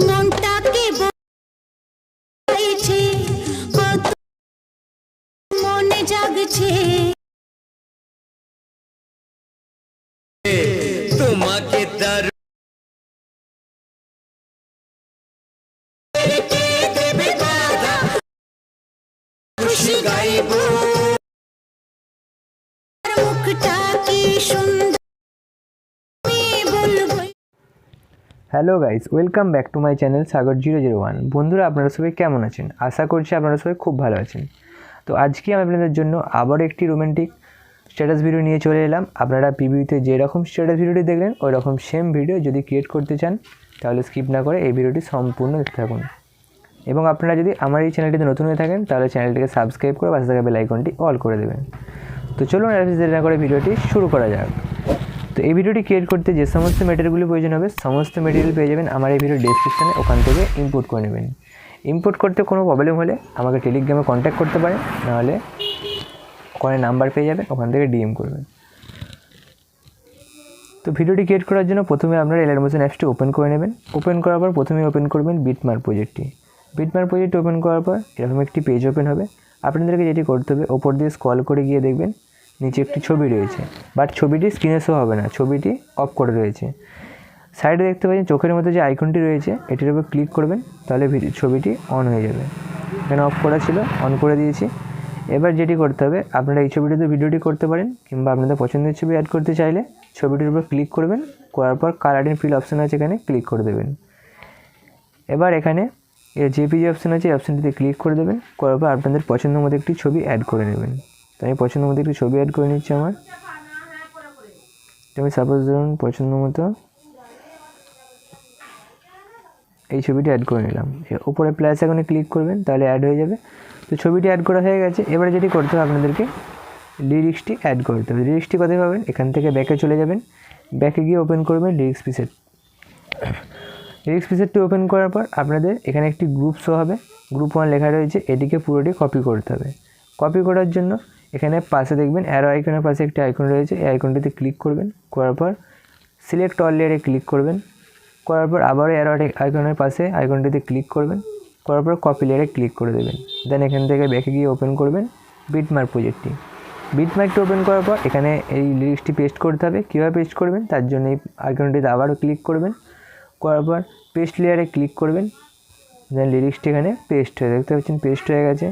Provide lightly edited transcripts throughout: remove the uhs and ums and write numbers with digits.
মনটাকে বলেছে কত মনে জাগছে তোমাকে তার খুশি গাইব মুখটা কি সুন্দর বলবো। Hello guys, welcome back to my channel Sagar 001। বন্ধুরা, আপনারা সবাই কেমন আছেন? আশা করছি আপনারা সবাই খুব ভালো আছেন। তো আজকে আমি আপনাদের জন্য আবার একটি রোমান্টিক স্ট্যাটাস ভিডিও নিয়ে চলে এলাম। আপনারা পিবিতে যেরকম স্ট্যাটাস ভিডিওটি দেখলেন ওই রকম সেম ভিডিও যদি ক্রিয়েট করতে চান তাহলে স্কিপ না করে এই ভিডিওটি সম্পূর্ণ দেখতে থাকুন। এবং আপনারা যদি আমার এই চ্যানেলটিতে নতুন হয়ে থাকেন তাহলে চ্যানেলটিকে সাবস্ক্রাইব করে পাশে থাকা বেল আইকনটি অল করে দেবেন। তো চলুন দেরি না করে ভিডিওটি শুরু করা যাক। তো এই ভিডিওটি ক্রিয়েট করতে যে সমস্ত মেটেরিয়ালগুলি প্রয়োজন হবে সমস্ত মেটেরিয়াল পেয়ে যাবেন আমার এই ভিডিও ডেসক্রিপশানে, ওখান থেকে ইম্পোর্ট করে নেবেন। ইম্পোর্ট করতে কোনো প্রবলেম হলে আমাকে টেলিগ্রামে কন্ট্যাক্ট করতে পারেন, নাহলে ওখানে নাম্বার পেয়ে যাবেন, ওখান থেকে ডিএম করবেন। তো ভিডিওটি ক্রিয়েট করার জন্য প্রথমে আপনারা এলআর মোশন অ্যাপসটি ওপেন করে নেবেন। ওপেন করার পর প্রথমে ওপেন করবেন বিটমার্ক প্রজেক্টটি। বিটমার্ক প্রজেক্ট ওপেন করার পর এরকম একটি পেজ ওপেন হবে। আপনাদেরকে যেটি করতে হবে, ওপর দিয়ে স্ক্রল করে গিয়ে দেখবেন নিচে একটি ছবি রয়েছে, বাট ছবিটি স্ক্রিনে শো হবে না, ছবিটি অফ করে রয়েছে। সাইডে দেখতে পাচ্ছেন চোখের মধ্যে যে আইকনটি রয়েছে এটির উপর ক্লিক করবেন, তাহলে ছবিটি অন হয়ে যাবে। এখানে অফ করা ছিল, অন করে দিয়েছি। এবার যেটি করতে হবে, আপনারা এই ছবিটিতে ভিডিওটি করতে পারেন, কিংবা আপনাদের পছন্দের ছবি অ্যাড করতে চাইলে ছবিটির উপর ক্লিক করবেন, করার পর কালার অ্যান্ড ফিল অপশান আছে, এখানে ক্লিক করে দেবেন। এবার এখানে জেপিজি অপশান আছে, এই অপশানটিতে ক্লিক করে দেবেন, করার পর আপনাদের পছন্দের মতো একটি ছবি অ্যাড করে নেবেন। তো আমি পছন্দ মতো একটি ছবি অ্যাড করে নিচ্ছি আমার। আমি সাপোজ ধরুন পছন্দ মতো এই ছবিটি অ্যাড করে নিলাম। উপরে প্লাস আইকনে ক্লিক করবেন, তাহলে অ্যাড হয়ে যাবে। তো ছবিটি অ্যাড করা হয়ে গেছে। এবারে যেটি করতে হবে, আপনাদেরকে লিরিক্সটি অ্যাড করতে হবে। লিরিক্সটি কোথায় পাবেন? এখান থেকে ব্যাকে চলে যাবেন, ব্যাকে গিয়ে ওপেন করবেন লিরিক্স প্রিসেট। লিরিক্স প্রিসেটটি ওপেন করার পর আপনাদের এখানে একটি গ্রুপ শো হবে, গ্রুপ 1 লেখা রয়েছে, এটিকে পুরোটি কপি করতে হবে। কপি করার জন্য এখানে পাশে দেখবেন অ্যারো আইকনের পাশে একটি আইকন রয়েছে, এই আইকনটিতে ক্লিক করবেন, করার পর সিলেক্ট অল লেয়ারে ক্লিক করবেন, করার পর আবারও অ্যারো আইকনের পাশে আইকনটিতে ক্লিক করবেন, করার পর কপি লেয়ারে ক্লিক করে দেবেন। দেন এখান থেকে ব্যাকে গিয়ে ওপেন করবেন বিটমার্ক প্রজেক্টটি। বিটমার্কটি ওপেন করার পর এখানে এই লিরিক্সটি পেস্ট করতে হবে। কীভাবে পেস্ট করবেন তার জন্য এই আইকনটিতে আবারও ক্লিক করবেন, করার পর পেস্ট লেয়ারে ক্লিক করবেন। দেন লিরিক্সটি এখানে পেস্ট হয়ে, দেখতে পাচ্ছেন পেস্ট হয়ে গেছে।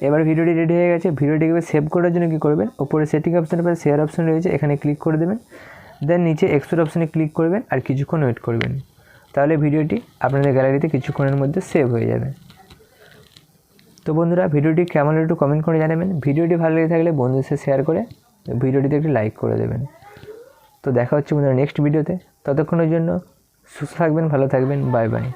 এবার ভিডিওটি রেডি হয়ে গেছে। ভিডিওটিকে সেভ করার জন্য কী করবেন, ওপরে সেটিং অপশানের পাশে শেয়ার অপশান রয়েছে, এখানে ক্লিক করে দেবেন। দেন নিচে এক্সপোর্ট অপশানে ক্লিক করবেন আর কিছুক্ষণ ওয়েট করবেন, তাহলে ভিডিওটি আপনাদের গ্যালারিতে কিছুক্ষণের মধ্যে সেভ হয়ে যাবে। তো বন্ধুরা, ভিডিওটি কেমন একটু কমেন্ট করে জানাবেন। ভিডিওটি ভালো লেগে থাকলে বন্ধুদের সাথে শেয়ার করে ভিডিওটিতে একটি লাইক করে দেবেন। তো দেখা হচ্ছে বন্ধুরা নেক্সট ভিডিওতে। ততক্ষণের জন্য সুস্থ থাকবেন, ভালো থাকবেন, বাই বাই।